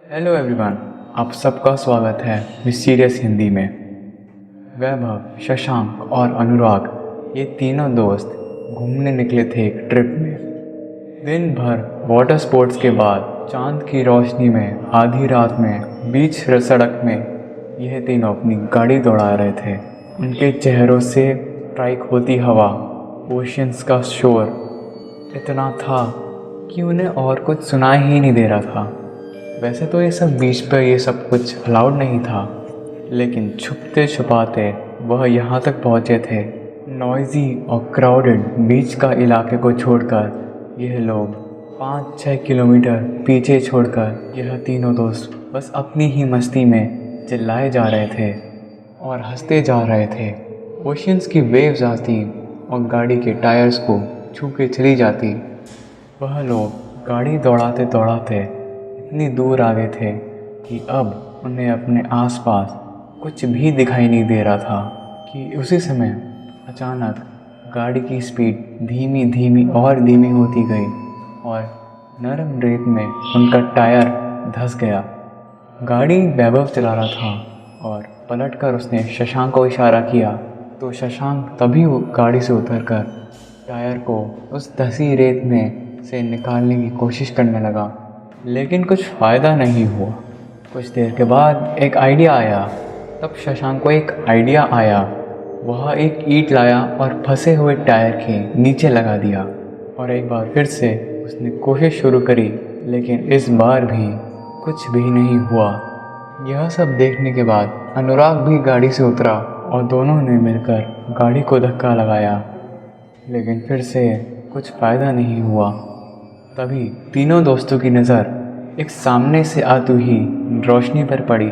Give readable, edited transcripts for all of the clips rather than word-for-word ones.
Hello everyone, आप सबका स्वागत है मिस्टीरियस हिंदी में। वैभव, शशांक और अनुराग ये तीनों दोस्त घूमने निकले थे एक ट्रिप में। दिन भर वाटर स्पोर्ट्स के बाद चांद की रोशनी में आधी रात में बीच सड़क में यह तीनों अपनी गाड़ी दौड़ा रहे थे। उनके चेहरों से स्ट्राइक होती हवा, ओशियंस का शोर इतना था कि उन्हें और कुछ सुनाई ही नहीं दे रहा था। वैसे तो ये सब बीच पर ये सब कुछ अलाउड नहीं था, लेकिन छुपते छुपाते वह यहाँ तक पहुँचे थे। नॉइजी और क्राउडेड बीच का इलाके को छोड़कर यह लोग 5-6 किलोमीटर पीछे छोड़कर यह तीनों दोस्त बस अपनी ही मस्ती में चिल्लाए जा रहे थे और हंसते जा रहे थे। ओशियंस की वेव्स आती और गाड़ी के टायर्स को छू के चली जाती। वह लोग गाड़ी दौड़ाते दौड़ाते इतनी दूर आ गए थे कि अब उन्हें अपने आसपास कुछ भी दिखाई नहीं दे रहा था कि उसी समय अचानक गाड़ी की स्पीड धीमी धीमी और धीमी होती गई और नरम रेत में उनका टायर धंस गया। गाड़ी वैभव चला रहा था और पलटकर उसने शशांक को इशारा किया तो शशांक तभी गाड़ी से उतरकर टायर को उस धंसी रेत में से निकालने की कोशिश करने लगा, लेकिन कुछ फ़ायदा नहीं हुआ। कुछ देर के बाद एक आइडिया आया। तब शशांक को एक आइडिया आया। वह एक ईंट लाया और फंसे हुए टायर के नीचे लगा दिया और एक बार फिर से उसने कोशिश शुरू करी, लेकिन इस बार भी कुछ भी नहीं हुआ। यह सब देखने के बाद अनुराग भी गाड़ी से उतरा और दोनों ने मिलकर गाड़ी को धक्का लगाया, लेकिन फिर से कुछ फ़ायदा नहीं हुआ। तभी तीनों दोस्तों की नज़र एक सामने से आती हुई रोशनी पर पड़ी।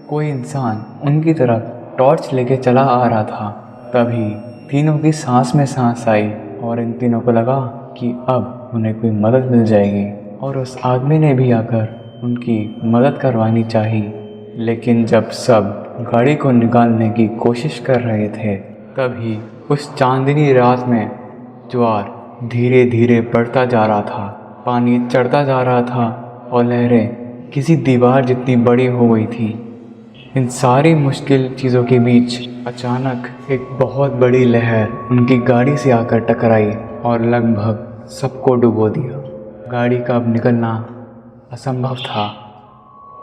कोई इंसान उनकी तरफ टॉर्च लेके चला आ रहा था। तभी तीनों की सांस में सांस आई और इन तीनों को लगा कि अब उन्हें कोई मदद मिल जाएगी और उस आदमी ने भी आकर उनकी मदद करवानी चाहिए। लेकिन जब सब गाड़ी को निकालने की कोशिश कर रहे थे, तभी उस चांदनी रात में ज्वार धीरे धीरे बढ़ता जा रहा था। पानी चढ़ता जा रहा था और लहरें किसी दीवार जितनी बड़ी हो गई थी। इन सारी मुश्किल चीज़ों के बीच अचानक एक बहुत बड़ी लहर उनकी गाड़ी से आकर टकराई और लगभग सबको डुबो दिया। गाड़ी का अब निकलना असंभव था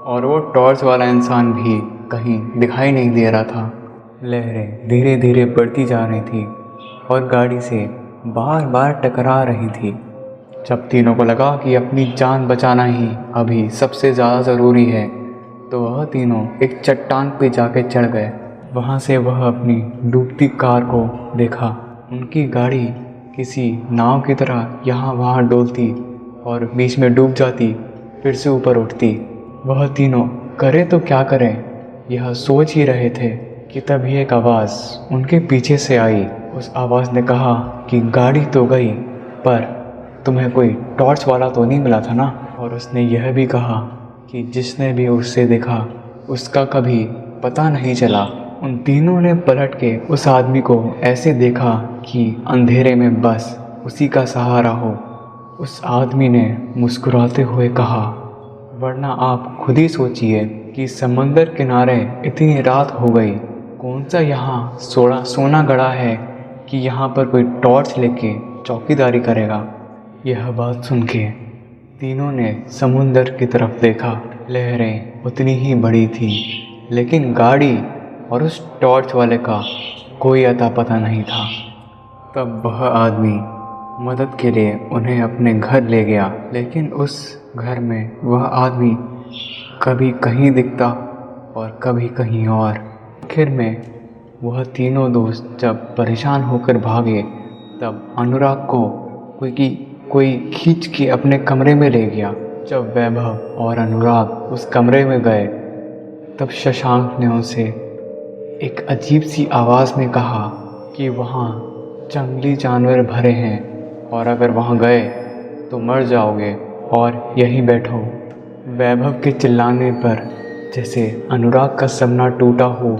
और वो टॉर्च वाला इंसान भी कहीं दिखाई नहीं दे रहा था। लहरें धीरे धीरे बढ़ती जा रही थी और गाड़ी से बार बार टकरा रही थी। जब तीनों को लगा कि अपनी जान बचाना ही अभी सबसे ज़्यादा ज़रूरी है, तो वह तीनों एक चट्टान पे जाके चढ़ गए। वहाँ से वह अपनी डूबती कार को देखा। उनकी गाड़ी किसी नाव की तरह यहाँ वहाँ डोलती और बीच में डूब जाती, फिर से ऊपर उठती। वह तीनों करे तो क्या करें, यह सोच ही रहे थे कि तभी एक आवाज़ उनके पीछे से आई। उस आवाज़ ने कहा कि गाड़ी तो गई, पर तुम्हें कोई टॉर्च वाला तो नहीं मिला था ना। और उसने यह भी कहा कि जिसने भी उससे देखा उसका कभी पता नहीं चला। उन तीनों ने पलट के उस आदमी को ऐसे देखा कि अंधेरे में बस उसी का सहारा हो। उस आदमी ने मुस्कुराते हुए कहा, वरना आप खुद ही सोचिए कि समंदर किनारे इतनी रात हो गई, कौन सा यहाँ सोना गड़ा है कि यहाँ पर कोई टॉर्च लेके चौकीदारी करेगा। यह बात सुन के तीनों ने समुंदर की तरफ देखा। लहरें उतनी ही बड़ी थी, लेकिन गाड़ी और उस टॉर्च वाले का कोई अता पता नहीं था। तब वह आदमी मदद के लिए उन्हें अपने घर ले गया, लेकिन उस घर में वह आदमी कभी कहीं दिखता और कभी कहीं और। आखिर में वह तीनों दोस्त जब परेशान होकर भागे, तब अनुराग को कोई खींच के अपने कमरे में ले गया। जब वैभव और अनुराग उस कमरे में गए, तब शशांक ने उनसे एक अजीब सी आवाज़ में कहा कि वहाँ जंगली जानवर भरे हैं और अगर वहाँ गए तो मर जाओगे और यहीं बैठो। वैभव के चिल्लाने पर जैसे अनुराग का सपना टूटा हो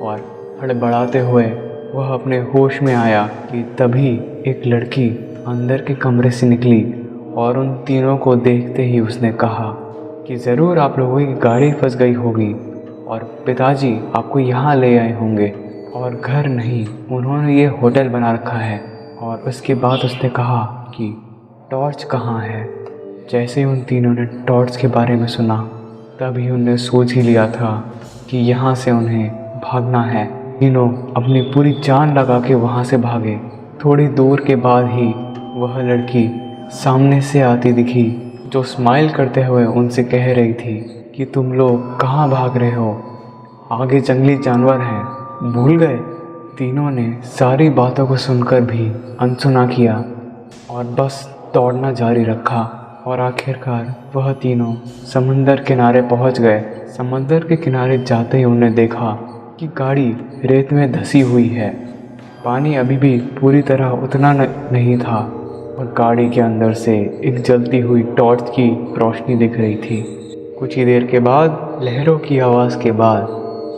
और हड़बड़ाते हुए वह अपने होश में आया कि तभी एक लड़की अंदर के कमरे से निकली और उन तीनों को देखते ही उसने कहा कि ज़रूर आप लोगों की गाड़ी फंस गई होगी और पिताजी आपको यहाँ ले आए होंगे, और घर नहीं, उन्होंने ये होटल बना रखा है। और उसके बाद उसने कहा कि टॉर्च कहाँ है। जैसे ही उन तीनों ने टॉर्च के बारे में सुना, तभी उन्हें सोच ही लिया था कि यहाँ से उन्हें भागना है। तीनों अपनी पूरी जान लगा के वहाँ से भागे। थोड़ी दूर के बाद ही वह लड़की सामने से आती दिखी, जो स्माइल करते हुए उनसे कह रही थी कि तुम लोग कहाँ भाग रहे हो, आगे जंगली जानवर हैं, भूल गए। तीनों ने सारी बातों को सुनकर भी अनसुना किया और बस दौड़ना जारी रखा। और आखिरकार वह तीनों समंदर किनारे पहुंच गए। समंदर के किनारे जाते ही उन्हें देखा कि गाड़ी रेत में धंसी हुई है। पानी अभी भी पूरी तरह उतना नहीं था और गाड़ी के अंदर से एक जलती हुई टॉर्च की रोशनी दिख रही थी। कुछ ही देर के बाद लहरों की आवाज़ के बाद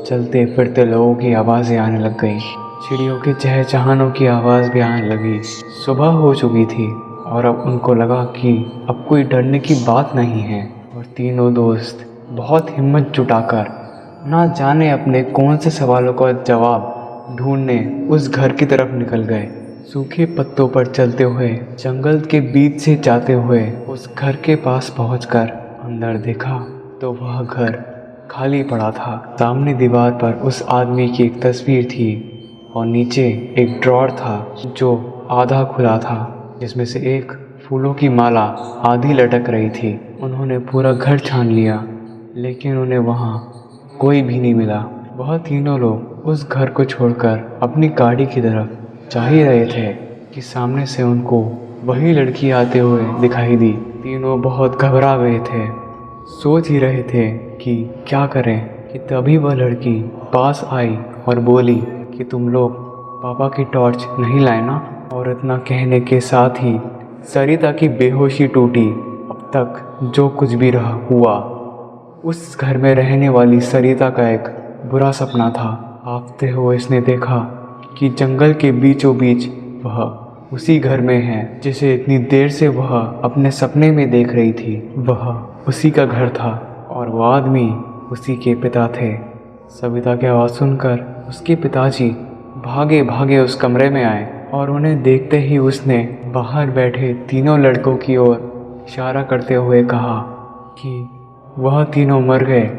चलते फिरते लोगों की आवाज़ें आने लग गई। चिड़ियों के चहचहानों की आवाज़ भी आने लगी। सुबह हो चुकी थी और अब उनको लगा कि अब कोई डरने की बात नहीं है। और तीनों दोस्त बहुत हिम्मत जुटाकर ना जाने अपने कौन से सवालों का जवाब ढूंढने उस घर की तरफ निकल गए। सूखे पत्तों पर चलते हुए जंगल के बीच से जाते हुए उस घर के पास पहुंचकर अंदर देखा तो वह घर खाली पड़ा था। सामने दीवार पर उस आदमी की एक तस्वीर थी और नीचे एक ड्रॉर था जो आधा खुला था, जिसमें से एक फूलों की माला आधी लटक रही थी। उन्होंने पूरा घर छान लिया लेकिन उन्हें वहाँ कोई भी नहीं मिला। वह तीनों लोग उस घर को छोड़कर अपनी गाड़ी की तरफ जा ही रहे थे कि सामने से उनको वही लड़की आते हुए दिखाई दी। तीनों बहुत घबरा गए थे, सोच ही रहे थे कि क्या करें कि तभी वह लड़की पास आई और बोली कि तुम लोग पापा की टॉर्च नहीं लाए ना। और इतना कहने के साथ ही सरिता की बेहोशी टूटी। अब तक जो कुछ भी रहा हुआ, उस घर में रहने वाली सरिता का एक बुरा सपना था। आते हुए इसने देखा कि जंगल के बीचों बीच वह उसी घर में है जिसे इतनी देर से वह अपने सपने में देख रही थी। वह उसी का घर था और वह आदमी उसी के पिता थे। सविता की आवाज़ सुनकर उसके पिताजी भागे भागे उस कमरे में आए और उन्हें देखते ही उसने बाहर बैठे तीनों लड़कों की ओर इशारा करते हुए कहा कि वह तीनों मर गए।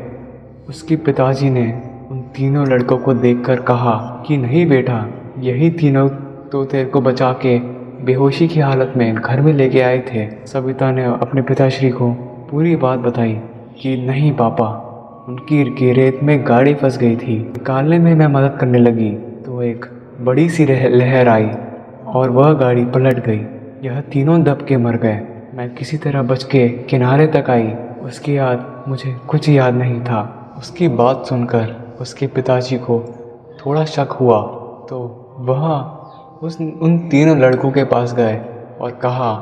उसके पिताजी ने उन तीनों लड़कों को देखकर कहा कि नहीं बेटा, यही तीनों तो तेरे को बचा के बेहोशी की हालत में घर में लेके आए थे। सविता ने अपने पिताश्री को पूरी बात बताई कि नहीं पापा, उनकी रेत में गाड़ी फंस गई थी। निकालने में मैं मदद करने लगी तो एक बड़ी सी लहर आई और वह गाड़ी पलट गई। यह तीनों दब के मर गए। मैं किसी तरह बच के किनारे तक आई। उसके बाद मुझे कुछ याद नहीं था। उसकी बात सुनकर उसके पिताजी को थोड़ा शक हुआ तो वह उन तीनों लड़कों के पास गए और कहा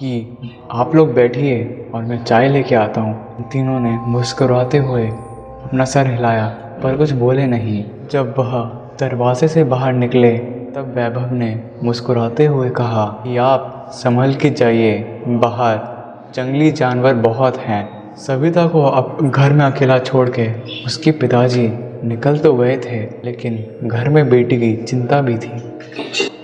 कि आप लोग बैठिए और मैं चाय लेके आता हूँ। तीनों ने मुस्कुराते हुए अपना सर हिलाया पर कुछ बोले नहीं। जब वह दरवाजे से बाहर निकले तब वैभव ने मुस्कुराते हुए कहा कि आप संभल के जाइए, बाहर जंगली जानवर बहुत हैं। सविता को अब घर में अकेला छोड़ के उसके पिताजी निकल तो गए थे लेकिन घर में बेटी की चिंता भी थी।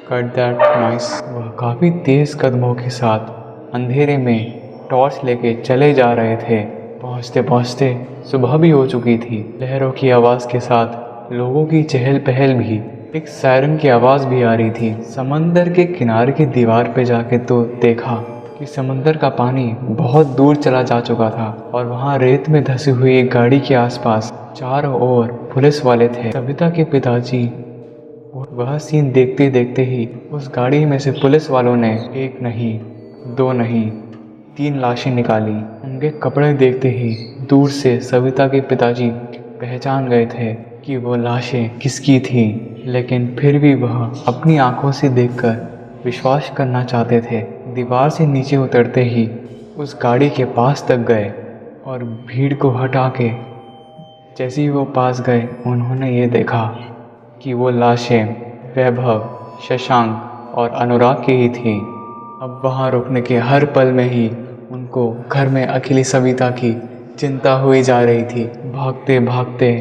Cut that noise. वह काफ़ी तेज़ कदमों के साथ अंधेरे में टॉर्च लेके चले जा रहे थे। पहुँचते पहुँचते सुबह भी हो चुकी थी। लहरों की आवाज़ के साथ लोगों की चहल पहल भी, एक सायरन की आवाज़ भी आ रही थी। समंदर के किनारे की दीवार पे जाके तो देखा कि समंदर का पानी बहुत दूर चला जा चुका था और वहाँ रेत में धंसी हुई एक गाड़ी के आसपास चारों ओर पुलिस वाले थे। सविता के पिताजी वह सीन देखते देखते ही उस गाड़ी में से पुलिस वालों ने एक नहीं, दो नहीं, 3 लाशें निकाली। उनके कपड़े देखते ही दूर से सविता के पिताजी पहचान गए थे कि वो लाशें किसकी थीं, लेकिन फिर भी वह अपनी आंखों से देखकर विश्वास करना चाहते थे। दीवार से नीचे उतरते ही उस गाड़ी के पास तक गए और भीड़ को हटा के जैसे ही वो पास गए उन्होंने ये देखा कि वो लाशें वैभव, शशांक और अनुराग की ही थीं। अब वहाँ रुकने के हर पल में ही उनको घर में अकेली सविता की चिंता हुई जा रही थी। भागते भागते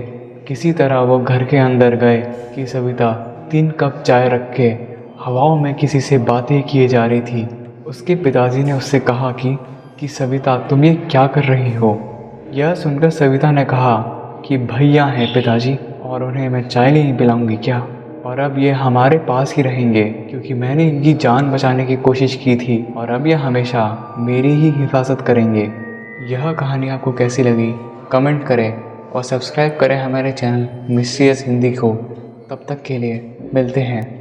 किसी तरह वो घर के अंदर गए कि सविता 3 कप चाय रख के हवाओं में किसी से बातें किए जा रही थी। उसके पिताजी ने उससे कहा कि सविता तुम ये क्या कर रही हो। यह सुनकर सविता ने कहा कि भैया हैं पिताजी और उन्हें मैं चाय नहीं पिलाऊंगी क्या, और अब ये हमारे पास ही रहेंगे क्योंकि मैंने इनकी जान बचाने की कोशिश की थी और अब ये हमेशा मेरी ही हिफाजत करेंगे। यह कहानी आपको कैसी लगी कमेंट करें और सब्सक्राइब करें हमारे चैनल मिस्टीरियस हिंदी को। तब तक के लिए मिलते हैं।